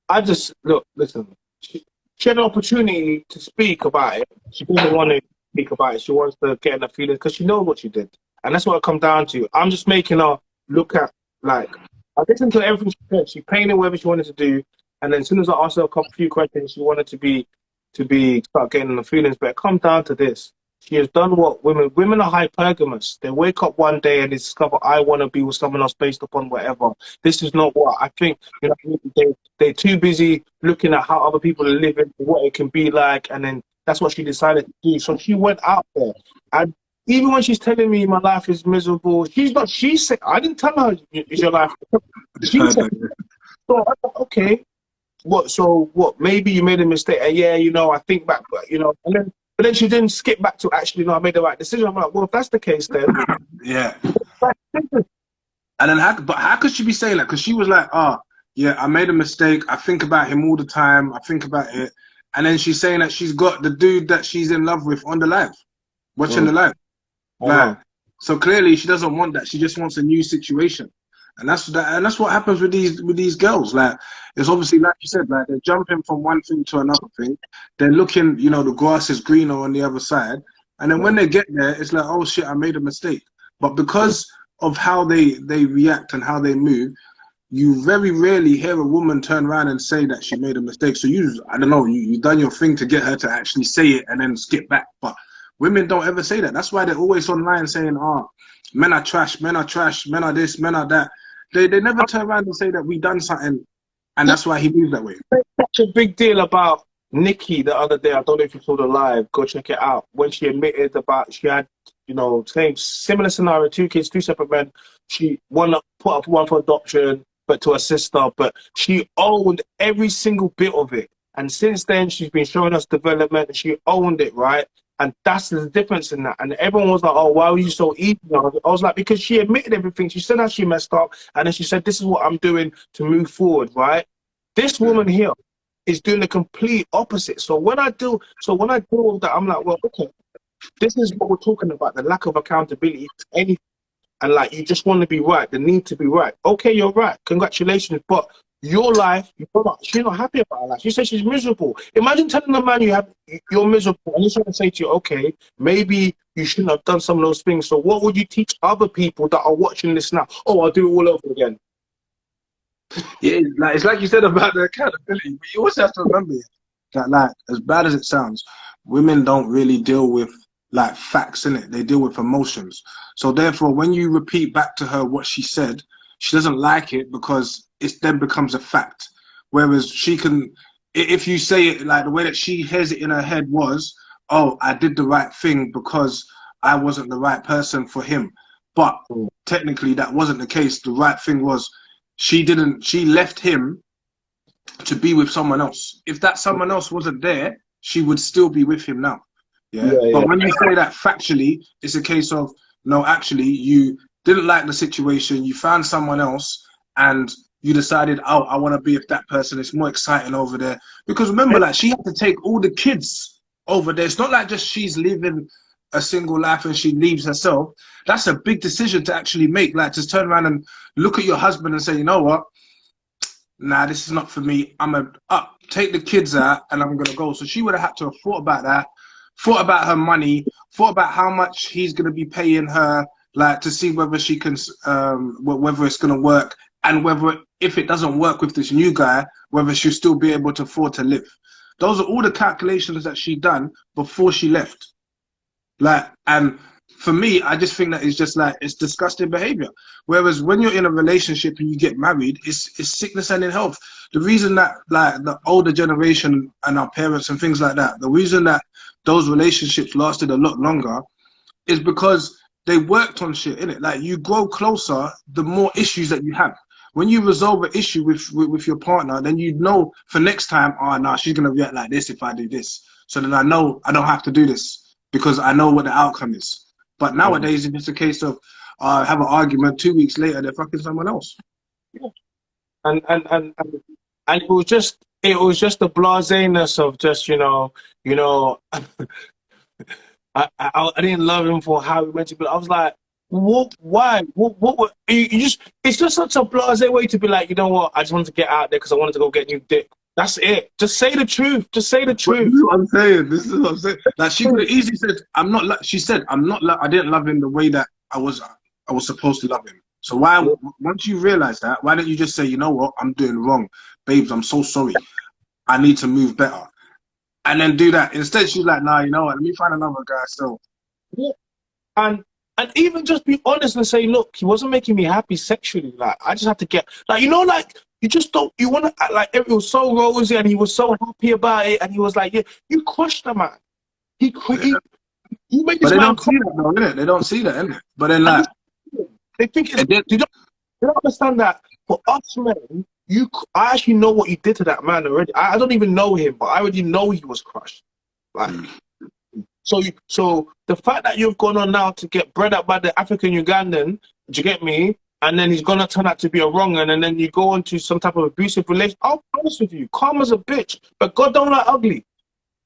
I just look. Listen, she had an opportunity to speak about it. She didn't want to speak about it. She wants to get in the feelings because she knows what she did, and that's what it comes down to. I'm just making her look at like I listened to everything she said. She painted whatever she wanted to do, and then as soon as I asked her a couple few questions, she wanted to start getting in the feelings. But it comes down to this. She has done what women are hypergamous. They wake up one day and they discover I want to be with someone else based upon whatever. This is not what I think. You know, they're too busy looking at how other people are living, what it can be like, and then that's what she decided to do. So she went out there, and even when she's telling me my life is miserable, she's not. She said I didn't tell her is your life. She said, so I thought, okay, what? So what? Maybe you made a mistake. And yeah, you know, I think back, you know, and then. But then she didn't skip back to actually, no, I made the right decision. I'm like, well, if that's the case, then yeah. And then how could she be saying that? Because she was like, oh, yeah, I made a mistake. I think about him all the time. I think about it. And then she's saying that she's got the dude that she's in love with on the live, watching the live. Like, so clearly she doesn't want that. She just wants a new situation. And that's what happens with these girls. Like, it's obviously, like you said, like they're jumping from one thing to another thing. They're looking, you know, the grass is greener on the other side. And then when they get there, it's like, oh shit, I made a mistake. But because of how they react and how they move, you very rarely hear a woman turn around and say that she made a mistake. So I don't know, you done your thing to get her to actually say it and then skip back. But women don't ever say that. That's why they're always online saying, oh, men are trash, men are trash, men are this, men are that. They never turn around and say that we done something and that's why he moved that way. Such a big deal about Nikki the other day. I don't know if you saw the live. Go check it out. When she admitted about she had, you know, same similar scenario, 2 kids, 2 separate men. She put up one for adoption, but to her sister. But she owned every single bit of it. And since then, she's been showing us development. And she owned it, right? And that's the difference in that. And everyone was like, oh, why were you so easy? I was like, because she admitted everything. She said how she messed up. And then she said, this is what I'm doing to move forward, right? This woman here is doing the complete opposite. So when I deal with that, I'm like, well, okay, this is what we're talking about, the lack of accountability to anything. And like, you just want to be right, the need to be right. Okay, you're right. Congratulations. But your life, she's not happy about her life. She says she's miserable. Imagine telling a man you're miserable and he's trying to say to you, okay, maybe you shouldn't have done some of those things. So what would you teach other people that are watching this now? Oh, I'll do it all over again. Yeah, like it's like you said about the accountability, but you also have to remember that, like, as bad as it sounds, women don't really deal with like facts in it. They deal with emotions. So therefore, when you repeat back to her what she said, she doesn't like it because it then becomes a fact. Whereas she can, if you say it like the way that she hears it in her head was, oh, I did the right thing because I wasn't the right person for him. But technically, that wasn't the case. The right thing was, she left him to be with someone else. If that someone else wasn't there, she would still be with him now. Yeah. But when you say that factually, it's a case of, no, actually, you didn't like the situation, you found someone else, and you decided, oh, I want to be with that person. It's more exciting over there. Because remember, like, she had to take all the kids over there. It's not like just she's living a single life and she leaves herself. That's a big decision to actually make. Like, just turn around and look at your husband and say, you know what? Nah, this is not for me. I'm going to take the kids out and I'm going to go. So she would have had to have thought about that, thought about her money, thought about how much he's going to be paying her, like, to see whether she can, whether it's going to work, and whether, if it doesn't work with this new guy, whether she'll still be able to afford to live. Those are all the calculations that she done before she left. Like, and for me, I just think that it's just like, it's disgusting behavior. Whereas when you're in a relationship and you get married, it's sickness and in health. The reason that like the older generation and our parents and things like that, the reason that those relationships lasted a lot longer is because they worked on shit, innit? Like, you grow closer, the more issues that you have. When you resolve an issue with your partner, then you know for next time, oh, no, she's going to react like this if I do this. So then I know I don't have to do this because I know what the outcome is. But nowadays, it's just a case of have an argument, 2 weeks later, they're fucking someone else. Yeah. And it was just the blaseness of just, I didn't love him for how he went to be. I was like, what? Why? What you just? It's just such a blasé way to be like, you know what? I just wanted to get out there because I wanted to go get new dick. That's it. Just say the truth. Just say the truth. This is what I'm saying. This is what I'm saying. Like, she could have easily said, "I'm not." She said, "I'm not. I didn't love him the way that I was supposed to love him." So why? Once you realize that, why don't you just say, "You know what? I'm doing wrong, babes. I'm so sorry. I need to move better." And then do that. Instead, she's like, nah, you know what? Let me find another guy still. Yeah. And even just be honest and say, look, he wasn't making me happy sexually. Like, I just have to get, like, like, you just don't, you want to act like it was so rosy and he was so happy about it. And he was like, yeah, you crushed the man. He made this man cry. See that, though, innit? They don't see that, innit? But then, like, they think it's, they don't understand that for us men, I actually know what you did to that man already. I don't even know him, but I already know he was crushed. Like, so the fact that you've gone on now to get bred up by the African Ugandan, do you get me? And then he's gonna turn out to be a wrong, and then you go into some type of abusive relationship. I'll be honest with you, calm as a bitch, but God don't like ugly.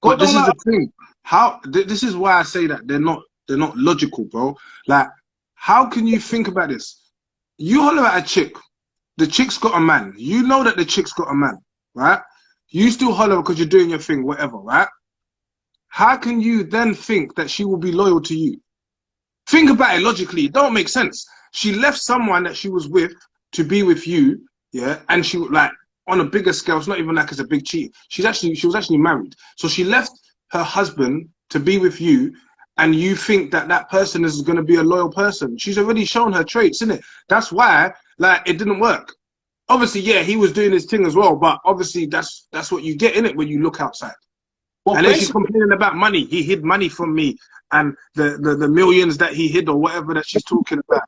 But this is the thing. This is why I say that they're not logical, bro. Like, how can you think about this? You holler at a chick. The chick's got a man. You know that the chick's got a man, right? You still holler because you're doing your thing, whatever, right? How can you then think that she will be loyal to you? Think about it logically. It don't make sense. She left someone that she was with to be with you, yeah? And she, like, on a bigger scale, it's not even like it's a big cheat. She was actually married. So she left her husband to be with you, and you think that that person is going to be a loyal person. She's already shown her traits, innit? That's why, like, it didn't work. Obviously, yeah, he was doing his thing as well, but obviously that's what you get in it when you look outside. Well, and then she's complaining about money. He hid money from me, and the millions that he hid or whatever that she's talking about.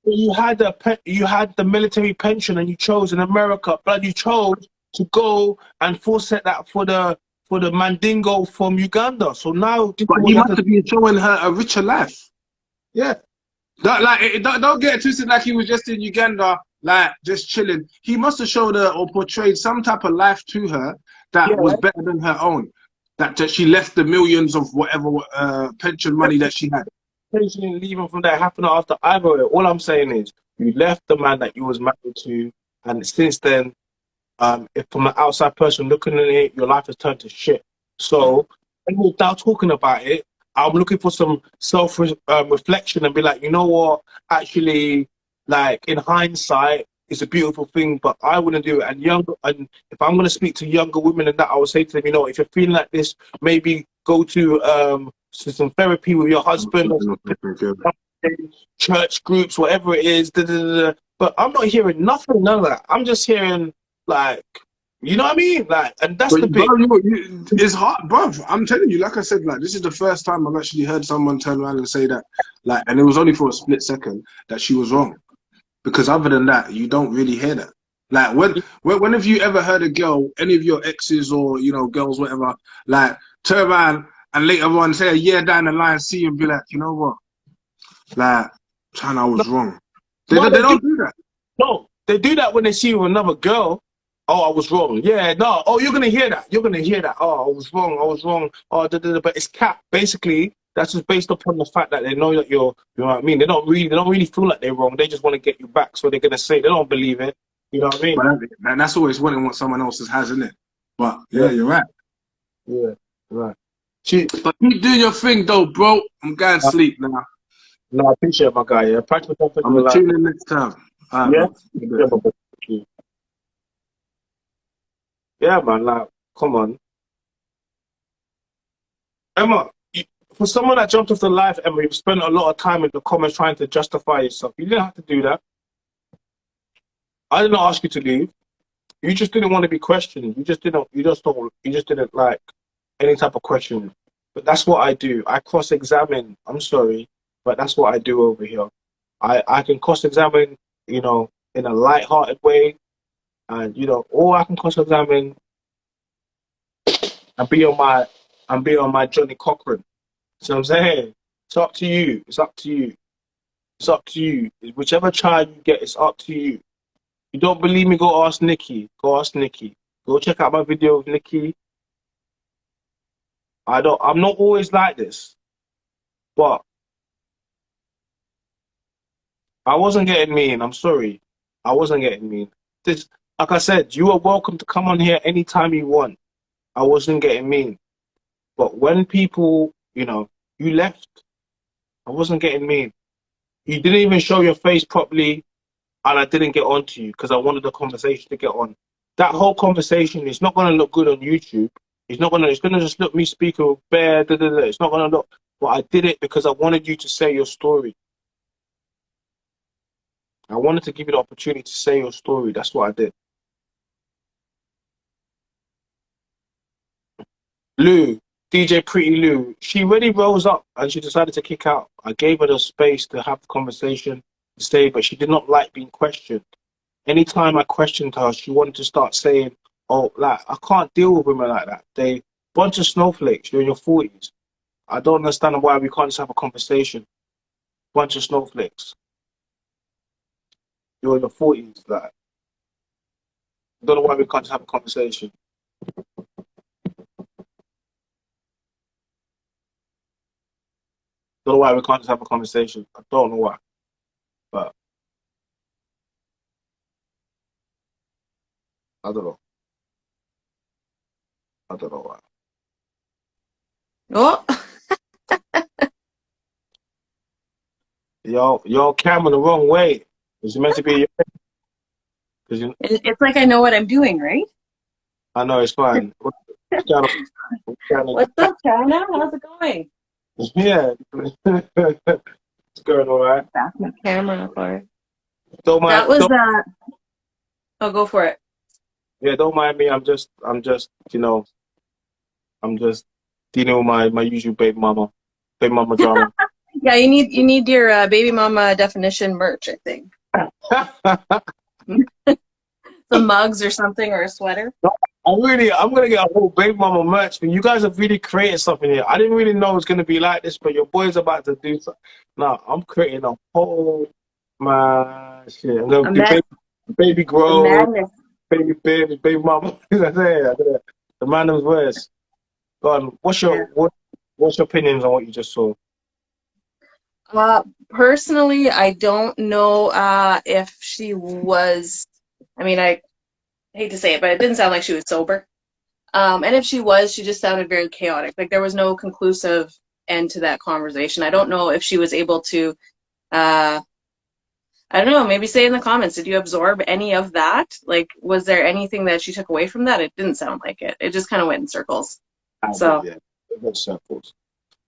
You had the military pension, and you chose in America, but you chose to go and forfeit that for the Mandingo from Uganda. So now, but he must have been showing her a richer life. Yeah. Don't get it twisted like he was just in Uganda, like just chilling. He must have showed her or portrayed some type of life to her that was better than her own. That she left the millions of whatever pension money that she had. Leaving from that happened after I wrote it. All I'm saying is you left the man that you was married to, and since then, if from an outside person looking at it, your life has turned to shit. So, without talking about it, I'm looking for some self-reflection and be like, you know what? Actually, like, in hindsight, it's a beautiful thing, but I wouldn't do it. And if I'm going to speak to younger women and that, I would say to them, you know, if you're feeling like this, maybe go to some therapy with your husband, church groups, whatever it is. But I'm not hearing nothing, none of that. I'm just hearing, like, you know what I mean? Like, and that's the big. It's hard, bruv. I'm telling you, like I said, like, this is the first time I've actually heard someone turn around and say that, like, and it was only for a split second, that she was wrong. Because other than that, you don't really hear that. Like, when have you ever heard a girl, any of your exes or, you know, girls, whatever, like, turn around and later on say a year down the line, see you and be like, you know what? Like, China, I was wrong. They don't do that. No, they do that when they see you with another girl. Oh, I was wrong. Yeah, no. Oh, you're going to hear that. You're going to hear that. Oh, I was wrong. I was wrong. Oh, but it's cap. Basically, that's just based upon the fact that they know that you know what I mean? They don't really feel like they're wrong. They just want to get you back. So they're going to say, they don't believe it. You know what I mean? But that's always wanting what someone else has, isn't it? But yeah, you're right. Yeah, right. But keep doing your thing though, bro. I'm going to sleep now. No, I appreciate it, my guy. Yeah, practice. I'm going to tune in next time. Yeah? Yeah, man, like, come on. Emma, for someone that jumped off the live, Emma, you've spent a lot of time in the comments trying to justify yourself. You didn't have to do that. I didn't ask you to leave. You just didn't want to be questioned. You just didn't. You just don't. You just didn't like any type of question. But that's what I do. I cross-examine. I'm sorry, but that's what I do over here. I can cross-examine, you know, in a light-hearted way, and you know, or I can cross-examine and be on my Johnny Cochran. So I'm saying, it's up to you. It's up to you. It's up to you. Whichever child you get, it's up to you. You don't believe me? Go ask Nikki. Go ask Nikki. Go check out my video of Nikki. I'm not always like this, but I wasn't getting mean. I'm sorry. I wasn't getting mean. This, like I said, you are welcome to come on here anytime you want. I wasn't getting mean. But when people, you know, you left, I wasn't getting mean. You didn't even show your face properly, and I didn't get on to you because I wanted the conversation to get on. That whole conversation is not going to look good on YouTube. It's going to just look me speaking with bear, da, da, da. It's not going to look, but I did it because I wanted you to say your story. I wanted to give you the opportunity to say your story. That's what I did. Lou, DJ Pretty Lou, she really rose up and she decided to kick out. I gave her the space to have the conversation, to say, but she did not like being questioned. Anytime I questioned her, she wanted to start saying, oh, like, I can't deal with women like that. They bunch of snowflakes. You're in your 40s. I don't understand why we can't just have a conversation. Bunch of snowflakes. You're in your 40s. Like, I don't know why we can't just have a conversation. Don't know why we can't just have a conversation. I don't know why. But I don't know. I don't know why. Oh, Y'all camera the wrong way. It's meant to be your it's like I know what I'm doing, right? I know it's fine. What's What's up, China? How's it going? Yeah. It's going all right. Back my camera for Don't mind. that was Oh, go for it. Yeah, don't mind me. I'm just, you know, I'm just dealing with my usual baby mama drama. Yeah, you need your baby mama definition merch, I think. Some mugs or something, or a sweater. I'm gonna get a whole baby mama merch. But you guys have really created something here. I didn't really know it was gonna be like this, but your boy's about to do something. Now I'm creating a whole shit. I'm gonna do baby grow, baby mama. The random's words. Go on. What's your opinions on what you just saw? Personally, I don't know if she was. I mean, I hate to say it, but it didn't sound like she was sober. And if she was, she just sounded very chaotic. Like there was no conclusive end to that conversation. I don't know if she was able to, I don't know, maybe say in the comments, did you absorb any of that? Like, was there anything that she took away from that? It didn't sound like it. It just kind of went in circles. So, yeah, it went circles.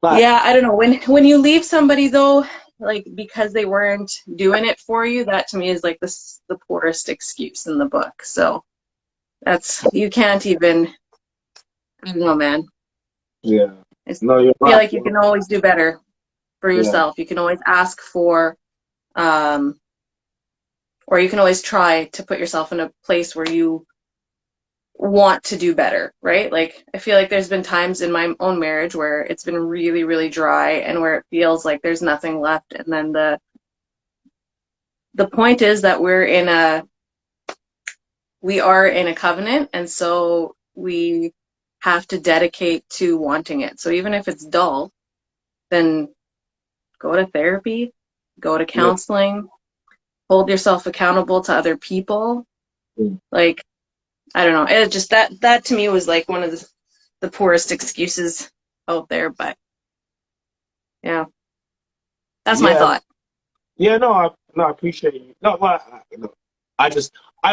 yeah, I don't know. When you leave somebody though, like because they weren't doing it for you, that to me is like the poorest excuse in the book. So you can't even. I don't know, man. Yeah. No, you're right. I feel like you can always do better for yourself. Yeah. You can always ask for, or you can always try to put yourself in a place where you want to do better, right? Like, I feel like there's been times in my own marriage where it's been really, really dry and where it feels like there's nothing left. And then the point is that we are in a covenant, and so we have to dedicate to wanting it. So even if it's dull, then go to therapy, go to counseling, hold yourself accountable to other people. Like, I don't know. It just that to me was like one of the poorest excuses out there. But yeah, that's my thought. Yeah, I appreciate you. No, I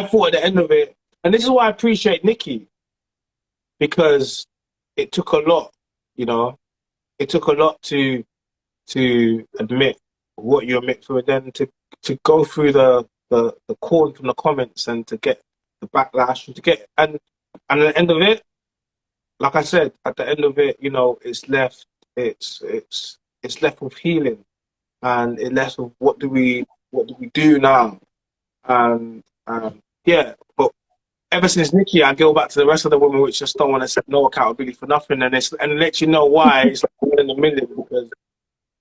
thought at the end of it, and this is why I appreciate Nikki, because it took a lot, you know. it took a lot to admit what you admit through, and then to go through the corn from the comments and to get the backlash and to get and at the end of it, like I said, at the end of it, you know, it's left with healing, and it left with what do we do now, and yeah, but ever since Nikki, I go back to the rest of the women which just don't want to accept no accountability for nothing, and it lets you know why it's like 1 in a million,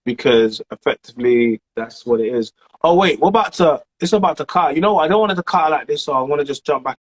because effectively that's what it is. Oh wait, it's about to cut. You know what? I don't want it to cut like this, so I want to just jump back